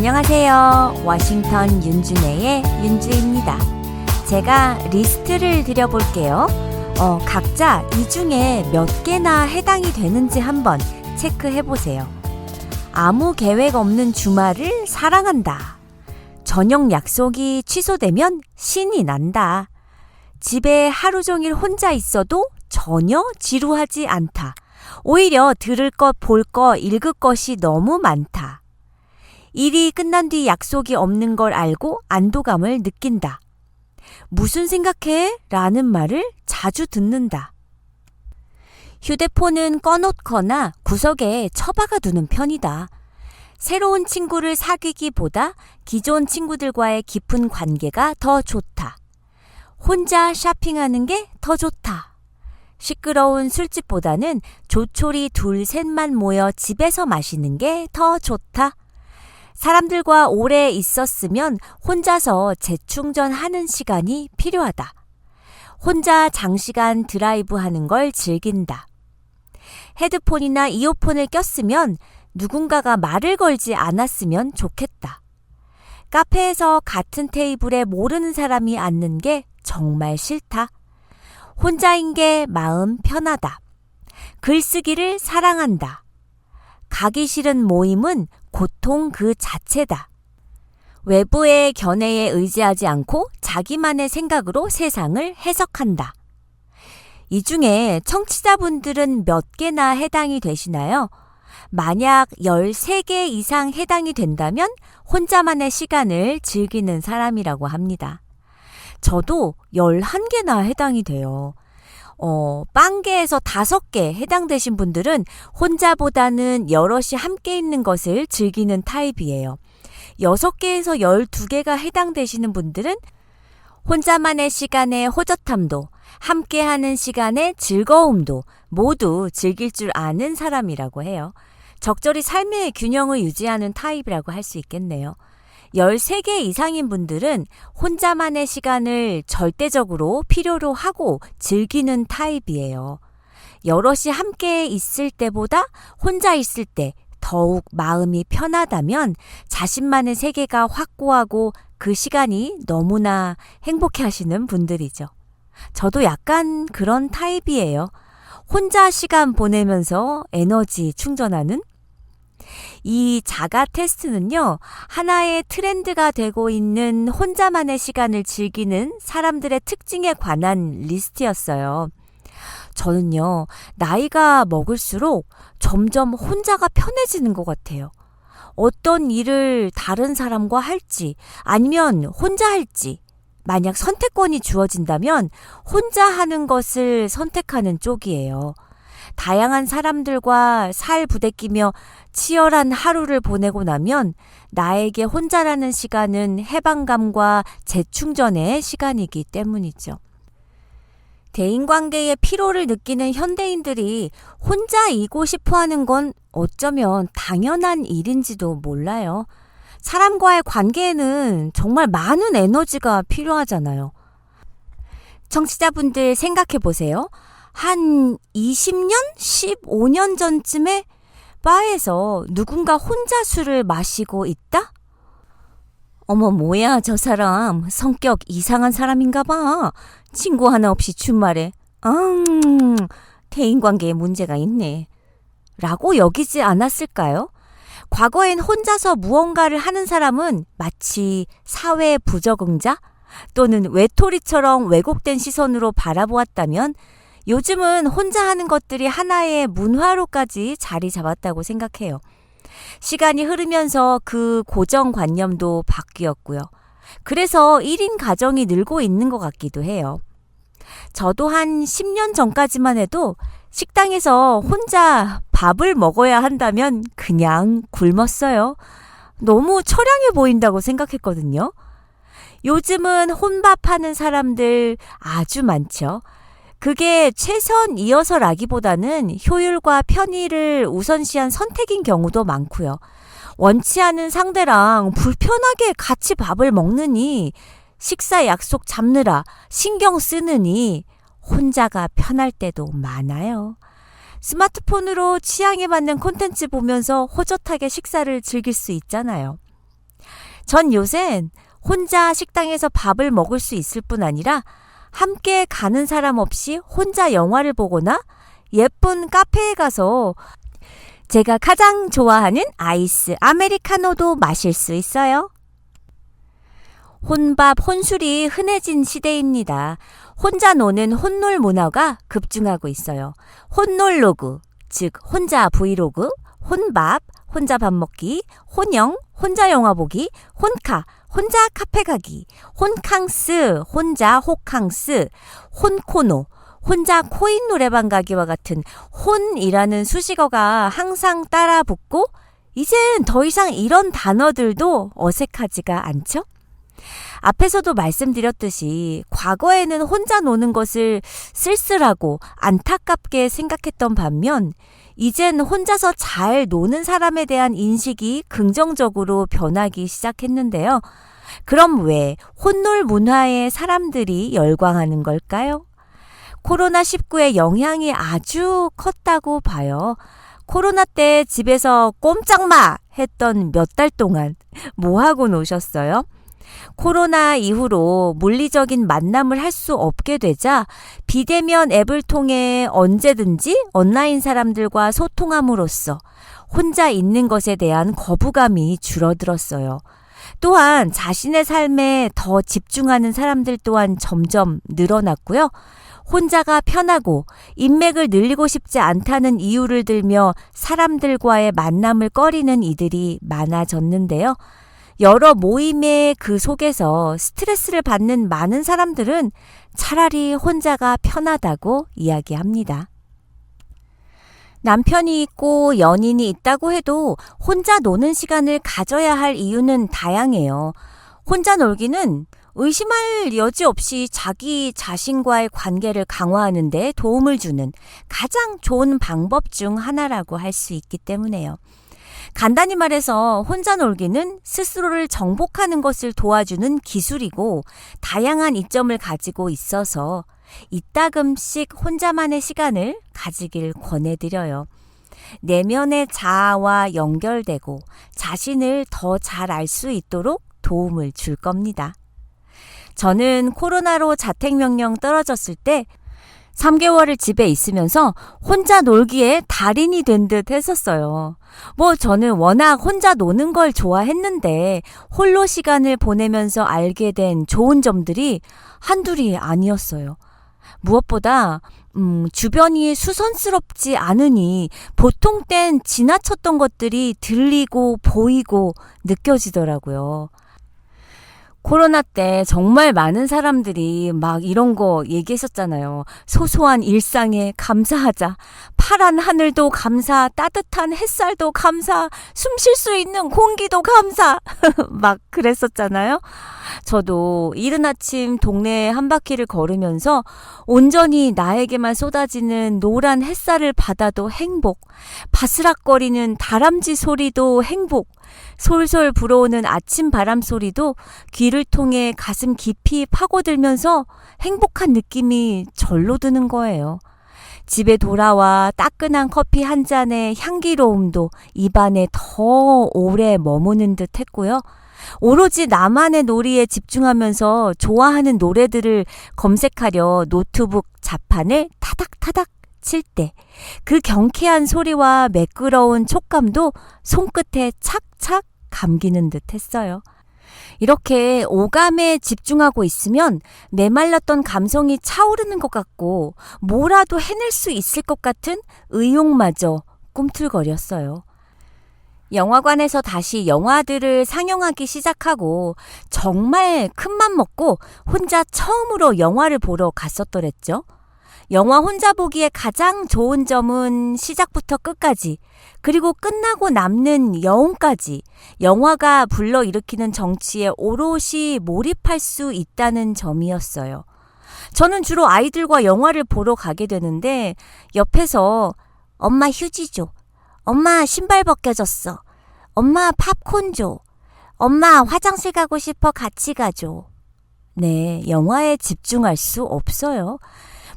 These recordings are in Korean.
안녕하세요. 워싱턴 윤준혜의 윤주입니다. 제가 리스트를 드려볼게요. 각자 이 중에 몇 개나 해당이 되는지 한번 체크해보세요. 아무 계획 없는 주말을 사랑한다. 저녁 약속이 취소되면 신이 난다. 집에 하루 종일 혼자 있어도 전혀 지루하지 않다. 오히려 들을 것, 볼 것, 읽을 것이 너무 많다. 일이 끝난 뒤 약속이 없는 걸 알고 안도감을 느낀다. 무슨 생각해? 라는 말을 자주 듣는다. 휴대폰은 꺼놓거나 구석에 처박아 두는 편이다. 새로운 친구를 사귀기보다 기존 친구들과의 깊은 관계가 더 좋다. 혼자 쇼핑하는 게 더 좋다. 시끄러운 술집보다는 조촐이 둘 셋만 모여 집에서 마시는 게 더 좋다. 사람들과 오래 있었으면 혼자서 재충전하는 시간이 필요하다. 혼자 장시간 드라이브하는 걸 즐긴다. 헤드폰이나 이어폰을 꼈으면 누군가가 말을 걸지 않았으면 좋겠다. 카페에서 같은 테이블에 모르는 사람이 앉는 게 정말 싫다. 혼자인 게 마음 편하다. 글쓰기를 사랑한다. 가기 싫은 모임은 고통 그 자체다. 외부의 견해에 의지하지 않고 자기만의 생각으로 세상을 해석한다. 이 중에 청취자분들은 몇 개나 해당이 되시나요? 만약 13개 이상 해당이 된다면 혼자만의 시간을 즐기는 사람이라고 합니다. 저도 11개나 해당이 돼요. 빵개에서 5개 해당되신 분들은 혼자보다는 여럿이 함께 있는 것을 즐기는 타입이에요. 6개에서 12개가 해당되시는 분들은 혼자만의 시간의 호젓함도 함께하는 시간의 즐거움도 모두 즐길 줄 아는 사람이라고 해요. 적절히 삶의 균형을 유지하는 타입이라고 할 수 있겠네요. 13개 이상인 분들은 혼자만의 시간을 절대적으로 필요로 하고 즐기는 타입이에요. 여럿이 함께 있을 때보다 혼자 있을 때 더욱 마음이 편하다면 자신만의 세계가 확고하고 그 시간이 너무나 행복해 하시는 분들이죠. 저도 약간 그런 타입이에요. 혼자 시간 보내면서 에너지 충전하는? 이 자가 테스트는요, 하나의 트렌드가 되고 있는 혼자만의 시간을 즐기는 사람들의 특징에 관한 리스트였어요. 저는요, 나이가 먹을수록 점점 혼자가 편해지는 것 같아요. 어떤 일을 다른 사람과 할지, 아니면 혼자 할지, 만약 선택권이 주어진다면 혼자 하는 것을 선택하는 쪽이에요. 다양한 사람들과 살 부대끼며 치열한 하루를 보내고 나면 나에게 혼자라는 시간은 해방감과 재충전의 시간이기 때문이죠. 대인관계의 피로를 느끼는 현대인들이 혼자이고 싶어하는 건 어쩌면 당연한 일인지도 몰라요. 사람과의 관계에는 정말 많은 에너지가 필요하잖아요. 청취자분들 생각해 보세요. 한 20년, 15년 전쯤에 바에서 누군가 혼자 술을 마시고 있다? 어머, 뭐야, 저 사람 성격 이상한 사람인가 봐. 친구 하나 없이 주말에 대인관계에 문제가 있네 라고 여기지 않았을까요? 과거엔 혼자서 무언가를 하는 사람은 마치 사회 부적응자 또는 외톨이처럼 왜곡된 시선으로 바라보았다면 요즘은 혼자 하는 것들이 하나의 문화로까지 자리 잡았다고 생각해요. 시간이 흐르면서 그 고정관념도 바뀌었고요. 그래서 1인 가정이 늘고 있는 것 같기도 해요. 저도 한 10년 전까지만 해도 식당에서 혼자 밥을 먹어야 한다면 그냥 굶었어요. 너무 처량해 보인다고 생각했거든요. 요즘은 혼밥하는 사람들 아주 많죠. 그게 최선이어서라기보다는 효율과 편의를 우선시한 선택인 경우도 많고요. 원치 않은 상대랑 불편하게 같이 밥을 먹느니, 식사 약속 잡느라 신경 쓰느니 혼자가 편할 때도 많아요. 스마트폰으로 취향에 맞는 콘텐츠 보면서 호젓하게 식사를 즐길 수 있잖아요. 전 요샌 혼자 식당에서 밥을 먹을 수 있을 뿐 아니라 함께 가는 사람 없이 혼자 영화를 보거나 예쁜 카페에 가서 제가 가장 좋아하는 아이스 아메리카노도 마실 수 있어요. 혼밥, 혼술이 흔해진 시대입니다. 혼자 노는 혼놀 문화가 급증하고 있어요. 혼놀로그, 즉 혼자 브이로그, 혼밥, 혼자 밥 먹기, 혼영, 혼자 영화 보기, 혼카, 혼자 카페 가기, 혼캉스, 혼자 호캉스, 혼코노, 혼자 코인 노래방 가기와 같은 혼이라는 수식어가 항상 따라 붙고 이젠 더 이상 이런 단어들도 어색하지가 않죠? 앞에서도 말씀드렸듯이 과거에는 혼자 노는 것을 쓸쓸하고 안타깝게 생각했던 반면 이젠 혼자서 잘 노는 사람에 대한 인식이 긍정적으로 변하기 시작했는데요. 그럼 왜 혼놀 문화에 사람들이 열광하는 걸까요? 코로나19의 영향이 아주 컸다고 봐요. 코로나 때 집에서 꼼짝마 했던 몇 달 동안 뭐 하고 노셨어요? 코로나 이후로 물리적인 만남을 할 수 없게 되자 비대면 앱을 통해 언제든지 온라인 사람들과 소통함으로써 혼자 있는 것에 대한 거부감이 줄어들었어요. 또한 자신의 삶에 더 집중하는 사람들 또한 점점 늘어났고요. 혼자가 편하고 인맥을 늘리고 싶지 않다는 이유를 들며 사람들과의 만남을 꺼리는 이들이 많아졌는데요. 여러 모임의 그 속에서 스트레스를 받는 많은 사람들은 차라리 혼자가 편하다고 이야기합니다. 남편이 있고 연인이 있다고 해도 혼자 노는 시간을 가져야 할 이유는 다양해요. 혼자 놀기는 의심할 여지 없이 자기 자신과의 관계를 강화하는 데 도움을 주는 가장 좋은 방법 중 하나라고 할 수 있기 때문에요. 간단히 말해서 혼자 놀기는 스스로를 정복하는 것을 도와주는 기술이고 다양한 이점을 가지고 있어서 이따금씩 혼자만의 시간을 가지길 권해드려요. 내면의 자아와 연결되고 자신을 더 잘 알 수 있도록 도움을 줄 겁니다. 저는 코로나로 자택명령 떨어졌을 때 3개월을 집에 있으면서 혼자 놀기에 달인이 된 듯 했었어요. 저는 워낙 혼자 노는 걸 좋아했는데 홀로 시간을 보내면서 알게 된 좋은 점들이 한둘이 아니었어요. 무엇보다 주변이 수선스럽지 않으니 보통 땐 지나쳤던 것들이 들리고 보이고 느껴지더라고요. 코로나 때 정말 많은 사람들이 막 이런 거 얘기했었잖아요. 소소한 일상에 감사하자. 파란 하늘도 감사, 따뜻한 햇살도 감사, 숨 쉴 수 있는 공기도 감사. 막 그랬었잖아요. 저도 이른 아침 동네 한 바퀴를 걸으면서 온전히 나에게만 쏟아지는 노란 햇살을 받아도 행복, 바스락거리는 다람쥐 소리도 행복, 솔솔 불어오는 아침 바람 소리도 귀를 통해 가슴 깊이 파고들면서 행복한 느낌이 절로 드는 거예요. 집에 돌아와 따끈한 커피 한 잔의 향기로움도 입안에 더 오래 머무는 듯 했고요. 오로지 나만의 놀이에 집중하면서 좋아하는 노래들을 검색하려 노트북 자판을 타닥타닥 칠 때 그 경쾌한 소리와 매끄러운 촉감도 손끝에 착착 감기는 듯 했어요. 이렇게 오감에 집중하고 있으면 메말랐던 감성이 차오르는 것 같고 뭐라도 해낼 수 있을 것 같은 의욕마저 꿈틀거렸어요. 영화관에서 다시 영화들을 상영하기 시작하고 정말 큰맘 먹고 혼자 처음으로 영화를 보러 갔었더랬죠. 영화 혼자 보기에 가장 좋은 점은 시작부터 끝까지 그리고 끝나고 남는 여운까지 영화가 불러일으키는 정치에 오롯이 몰입할 수 있다는 점이었어요. 저는 주로 아이들과 영화를 보러 가게 되는데 옆에서 엄마 휴지 줘. 엄마 신발 벗겨졌어. 엄마 팝콘 줘. 엄마 화장실 가고 싶어 같이 가줘. 네, 영화에 집중할 수 없어요.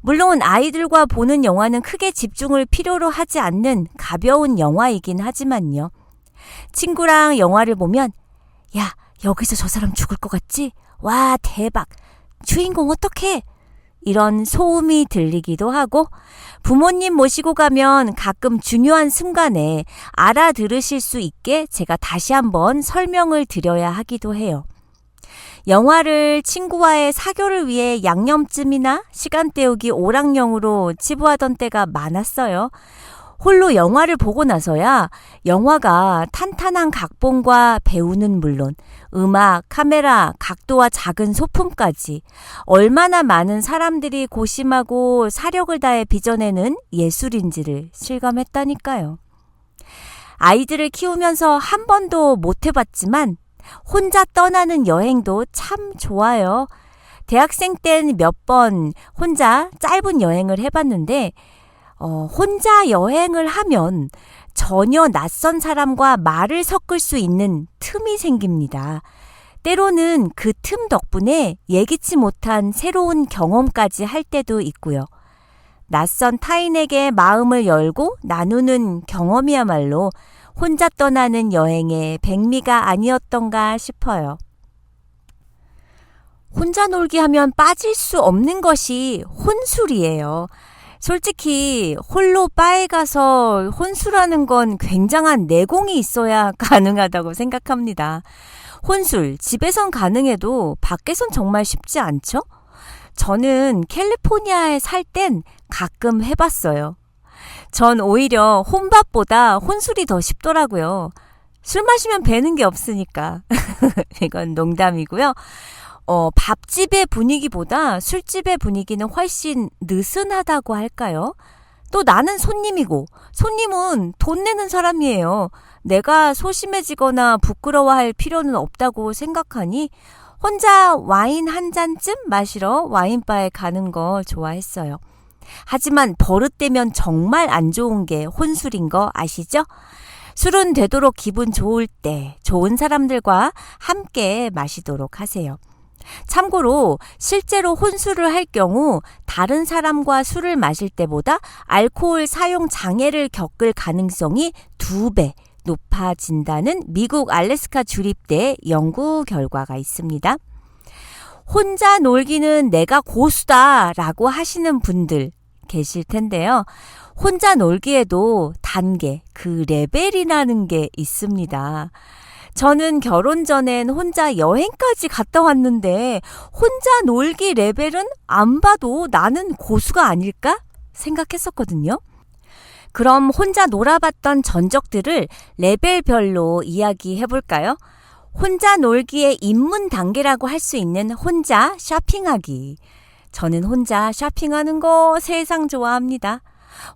물론 아이들과 보는 영화는 크게 집중을 필요로 하지 않는 가벼운 영화이긴 하지만요. 친구랑 영화를 보면 야, 여기서 저 사람 죽을 것 같지? 와, 대박. 주인공 어떡해? 이런 소음이 들리기도 하고 부모님 모시고 가면 가끔 중요한 순간에 알아들으실 수 있게 제가 다시 한번 설명을 드려야 하기도 해요. 영화를 친구와의 사교를 위해 양념쯤이나 시간 때우기 오락용으로 치부하던 때가 많았어요. 홀로 영화를 보고 나서야 영화가 탄탄한 각본과 배우는 물론 음악, 카메라, 각도와 작은 소품까지 얼마나 많은 사람들이 고심하고 사력을 다해 빚어내는 예술인지를 실감했다니까요. 아이들을 키우면서 한 번도 못 해봤지만 혼자 떠나는 여행도 참 좋아요. 대학생 땐 몇 번 혼자 짧은 여행을 해봤는데 혼자 여행을 하면 전혀 낯선 사람과 말을 섞을 수 있는 틈이 생깁니다. 때로는 그 틈 덕분에 예기치 못한 새로운 경험까지 할 때도 있고요. 낯선 타인에게 마음을 열고 나누는 경험이야말로 혼자 떠나는 여행의 백미가 아니었던가 싶어요. 혼자 놀기 하면 빠질 수 없는 것이 혼술이에요. 솔직히 홀로 바에 가서 혼술하는 건 굉장한 내공이 있어야 가능하다고 생각합니다. 혼술, 집에선 가능해도 밖에선 정말 쉽지 않죠? 저는 캘리포니아에 살 땐 가끔 해봤어요. 전 오히려 혼밥보다 혼술이 더 쉽더라고요. 술 마시면 배는 게 없으니까. 이건 농담이고요. 밥집의 분위기보다 술집의 분위기는 훨씬 느슨하다고 할까요? 또 나는 손님이고 손님은 돈 내는 사람이에요. 내가 소심해지거나 부끄러워할 필요는 없다고 생각하니 혼자 와인 한 잔쯤 마시러 와인바에 가는 거 좋아했어요. 하지만 버릇되면 정말 안 좋은 게 혼술인 거 아시죠? 술은 되도록 기분 좋을 때 좋은 사람들과 함께 마시도록 하세요. 참고로 실제로 혼술을 할 경우 다른 사람과 술을 마실 때보다 알코올 사용 장애를 겪을 가능성이 2배 높아진다는 미국 알래스카 주립대 연구 결과가 있습니다. 혼자 놀기는 내가 고수다라고 하시는 분들 계실 텐데요. 혼자 놀기에도 단계, 그 레벨이라는 게 있습니다. 저는 결혼 전엔 혼자 여행까지 갔다 왔는데 혼자 놀기 레벨은 안 봐도 나는 고수가 아닐까 생각했었거든요. 그럼 혼자 놀아봤던 전적들을 레벨별로 이야기해 볼까요? 혼자 놀기의 입문 단계라고 할 수 있는 혼자 쇼핑하기. 저는 혼자 쇼핑하는 거 세상 좋아합니다.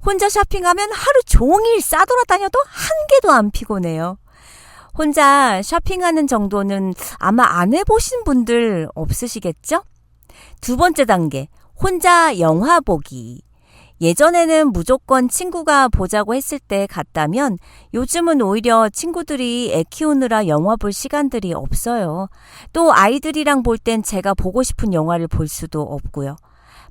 혼자 쇼핑하면 하루 종일 싸돌아다녀도 한 개도 안 피곤해요. 혼자 쇼핑하는 정도는 아마 안 해보신 분들 없으시겠죠? 2번째 단계, 혼자 영화 보기. 예전에는 무조건 친구가 보자고 했을 때 갔다면 요즘은 오히려 친구들이 애 키우느라 영화 볼 시간들이 없어요. 또 아이들이랑 볼 땐 제가 보고 싶은 영화를 볼 수도 없고요.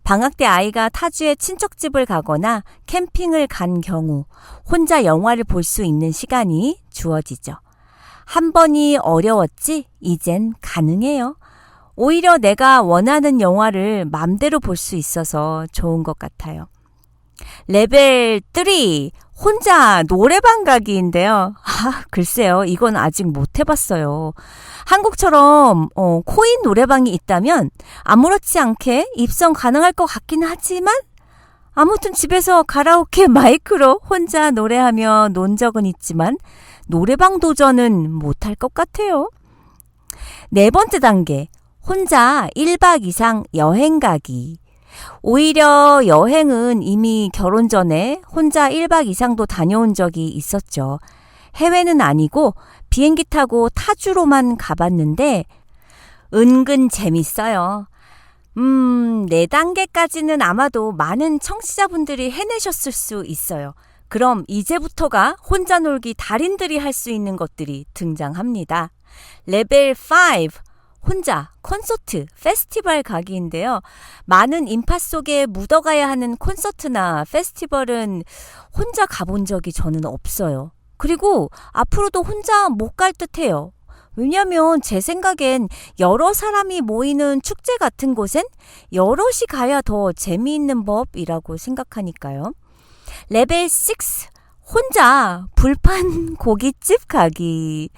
방학 때 아이가 타주에 친척집을 가거나 캠핑을 간 경우 혼자 영화를 볼 수 있는 시간이 주어지죠. 한 번이 어려웠지 이젠 가능해요. 오히려 내가 원하는 영화를 맘대로 볼 수 있어서 좋은 것 같아요. 레벨 3, 혼자 노래방 가기인데요. 글쎄요. 이건 아직 못 해봤어요. 한국처럼 코인 노래방이 있다면 아무렇지 않게 입성 가능할 것 같긴 하지만 아무튼 집에서 가라오케 마이크로 혼자 노래하며 논 적은 있지만 노래방 도전은 못할 것 같아요. 4번째 단계, 혼자 1박 이상 여행 가기. 오히려 여행은 이미 결혼 전에 혼자 1박 이상도 다녀온 적이 있었죠. 해외는 아니고 비행기 타고 타주로만 가봤는데 은근 재밌어요. 4단계까지는 아마도 많은 청취자분들이 해내셨을 수 있어요. 그럼 이제부터가 혼자 놀기 달인들이 할 수 있는 것들이 등장합니다. 레벨 5, 혼자 콘서트, 페스티벌 가기인데요. 많은 인파 속에 묻어가야 하는 콘서트나 페스티벌은 혼자 가본 적이 저는 없어요. 그리고 앞으로도 혼자 못 갈 듯해요. 왜냐면 제 생각엔 여러 사람이 모이는 축제 같은 곳엔 여럿이 가야 더 재미있는 법이라고 생각하니까요. 레벨 6, 혼자 불판 고깃집 가기.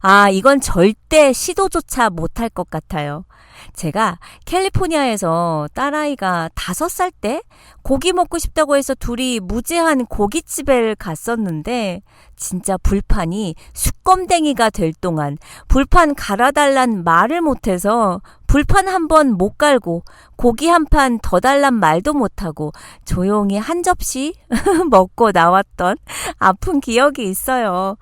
아, 이건 절대 시도조차 못할 것 같아요. 제가 캘리포니아에서 딸아이가 5살 때 고기 먹고 싶다고 해서 둘이 무제한 고깃집에 갔었는데 진짜 불판이 수검댕이가 될 동안 불판 갈아달란 말을 못해서 불판 한 번 못 갈고 고기 한 판 더 달란 말도 못하고 조용히 한 접시 먹고 나왔던 아픈 기억이 있어요.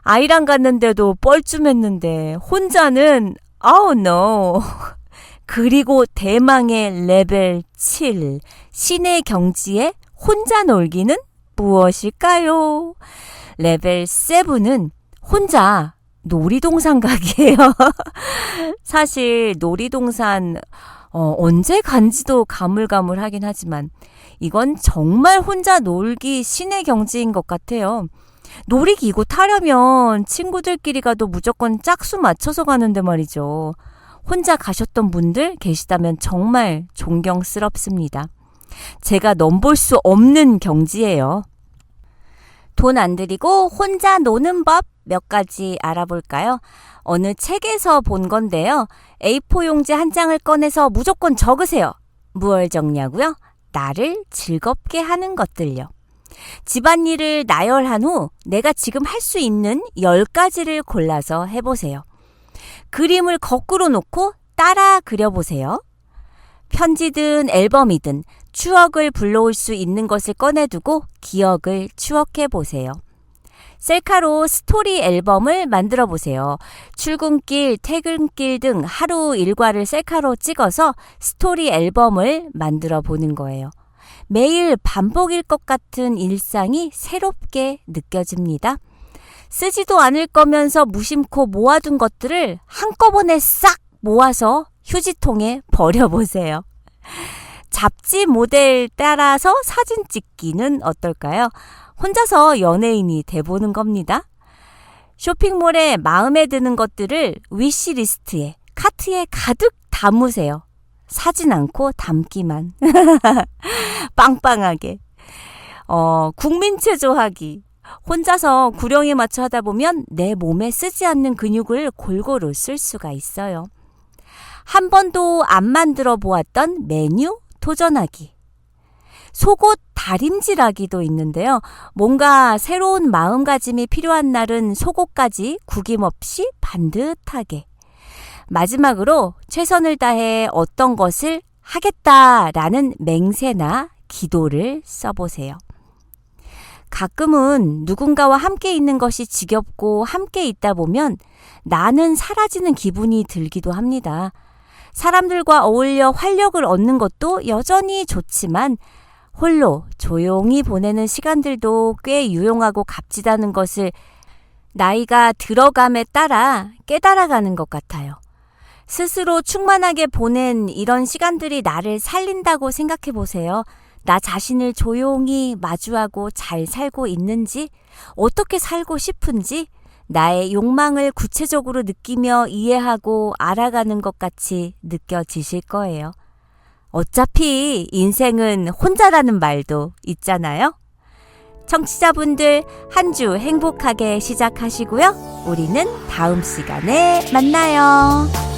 아이랑 갔는데도 뻘쭘했는데 혼자는 Oh no. 그리고 대망의 레벨 7, 신의 경지에 혼자 놀기는 무엇일까요? 레벨 7은 혼자 놀이동산 가기예요. 사실 놀이동산 언제 간지도 가물가물하긴 하지만 이건 정말 혼자 놀기 신의 경지인 것 같아요. 놀이기구 타려면 친구들끼리 가도 무조건 짝수 맞춰서 가는데 말이죠. 혼자 가셨던 분들 계시다면 정말 존경스럽습니다. 제가 넘볼 수 없는 경지예요. 돈 안 들이고 혼자 노는 법 몇 가지 알아볼까요? 어느 책에서 본 건데요. A4 용지 한 장을 꺼내서 무조건 적으세요. 무얼 적냐고요? 나를 즐겁게 하는 것들요. 집안일을 나열한 후 내가 지금 할 수 있는 10가지를 골라서 해보세요. 그림을 거꾸로 놓고 따라 그려보세요. 편지든 앨범이든 추억을 불러올 수 있는 것을 꺼내두고 기억을 추억해보세요. 셀카로 스토리 앨범을 만들어보세요. 출근길, 퇴근길 등 하루 일과를 셀카로 찍어서 스토리 앨범을 만들어 보는 거예요. 매일 반복일 것 같은 일상이 새롭게 느껴집니다. 쓰지도 않을 거면서 무심코 모아둔 것들을 한꺼번에 싹 모아서 휴지통에 버려보세요. 잡지 모델 따라서 사진 찍기는 어떨까요? 혼자서 연예인이 돼보는 겁니다. 쇼핑몰에 마음에 드는 것들을 위시리스트에, 카트에 가득 담으세요. 사진 않고 담기만. 빵빵하게. 국민체조하기. 혼자서 구령에 맞춰 하다 보면 내 몸에 쓰지 않는 근육을 골고루 쓸 수가 있어요. 한 번도 안 만들어 보았던 메뉴 도전하기. 속옷 다림질하기도 있는데요. 뭔가 새로운 마음가짐이 필요한 날은 속옷까지 구김없이 반듯하게. 마지막으로 최선을 다해 어떤 것을 하겠다라는 맹세나 기도를 써보세요. 가끔은 누군가와 함께 있는 것이 지겹고 함께 있다 보면 나는 사라지는 기분이 들기도 합니다. 사람들과 어울려 활력을 얻는 것도 여전히 좋지만 홀로 조용히 보내는 시간들도 꽤 유용하고 값지다는 것을 나이가 들어감에 따라 깨달아가는 것 같아요. 스스로 충만하게 보낸 이런 시간들이 나를 살린다고 생각해 보세요. 나 자신을 조용히 마주하고 잘 살고 있는지, 어떻게 살고 싶은지, 나의 욕망을 구체적으로 느끼며 이해하고 알아가는 것 같이 느껴지실 거예요. 어차피 인생은 혼자라는 말도 있잖아요. 청취자분들 한 주 행복하게 시작하시고요. 우리는 다음 시간에 만나요.